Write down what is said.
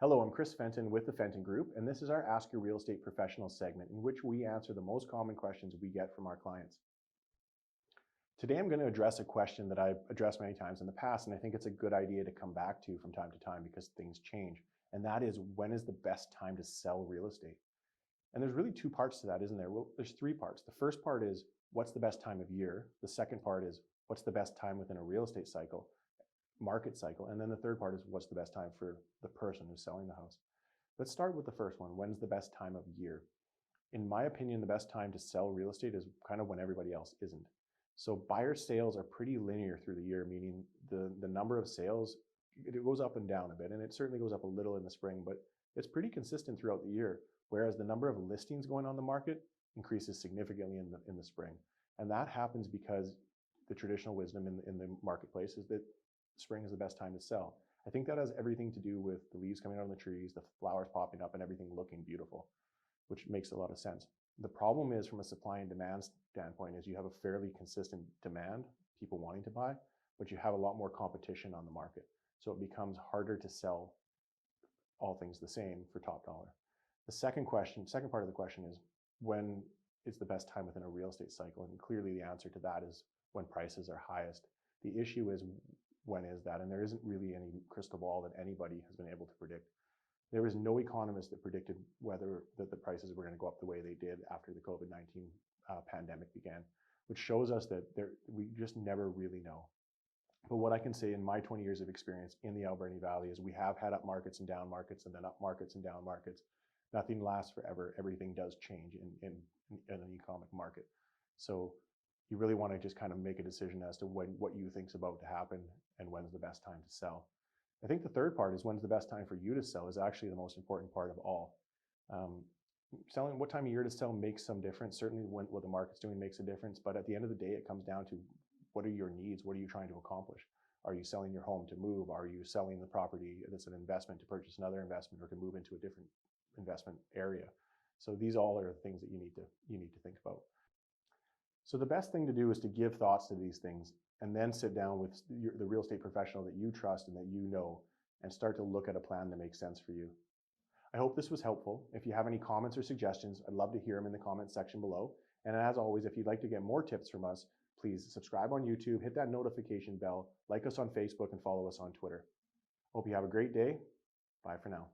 Hello, I'm Chris Fenton with the Fenton Group, and this is our Ask Your Real Estate Professional segment in which we answer the most common questions we get from our clients. Today I'm going to address a question that I've addressed many times in the past, and I think it's a good idea to come back to from time to time because things change, and that is, when is the best time to sell real estate? And there's really two parts to that, isn't there? Well, there's three parts. The first part is, what's the best time of year? The second part is, what's the best time within a real estate cycle? Market cycle. And then the third part is, what's the best time for the person who's selling the house? Let's start with the first one. When's the best time of year? In my opinion, the best time to sell real estate is kind of when everybody else isn't. So buyer sales are pretty linear through the year, meaning the number of sales, it goes up and down a bit, and it certainly goes up a little in the spring, but it's pretty consistent throughout the year, whereas the number of listings going on the market increases significantly in the spring. And that happens because the traditional wisdom in the marketplace is that spring is the best time to sell. I think that has everything to do with the leaves coming out on the trees, the flowers popping up, and everything looking beautiful, which makes a lot of sense. The problem is, from a supply and demand standpoint, is you have a fairly consistent demand, people wanting to buy, but you have a lot more competition on the market. So it becomes harder to sell, all things the same, for top dollar. The second part of the question is, when is the best time within a real estate cycle? And clearly the answer to that is when prices are highest. The issue is, when is that? And there isn't really any crystal ball that anybody has been able to predict. There was no economist that predicted whether the prices were going to go up the way they did after the COVID-19 pandemic began, which shows us that we just never really know. But what I can say in my 20 years of experience in the Alberni Valley is we have had up markets and down markets, and then up markets and down markets. Nothing lasts forever. Everything does change in an economic market. So you really want to just kind of make a decision as to what you think is about to happen and when's the best time to sell. I think the third part is, when's the best time for you to sell, is actually the most important part of all. Selling, what time of year to sell makes some difference. Certainly what the market's doing makes a difference, but at the end of the day, it comes down to, what are your needs? What are you trying to accomplish? Are you selling your home to move? Are you selling the property that's an investment to purchase another investment or to move into a different investment area? So these all are things that you need to think about. So the best thing to do is to give thoughts to these things, and then sit down with the real estate professional that you trust and that you know, and start to look at a plan that makes sense for you. I hope this was helpful. If you have any comments or suggestions, I'd love to hear them in the comments section below. And as always, if you'd like to get more tips from us, please subscribe on YouTube, hit that notification bell, like us on Facebook, and follow us on Twitter. Hope you have a great day. Bye for now.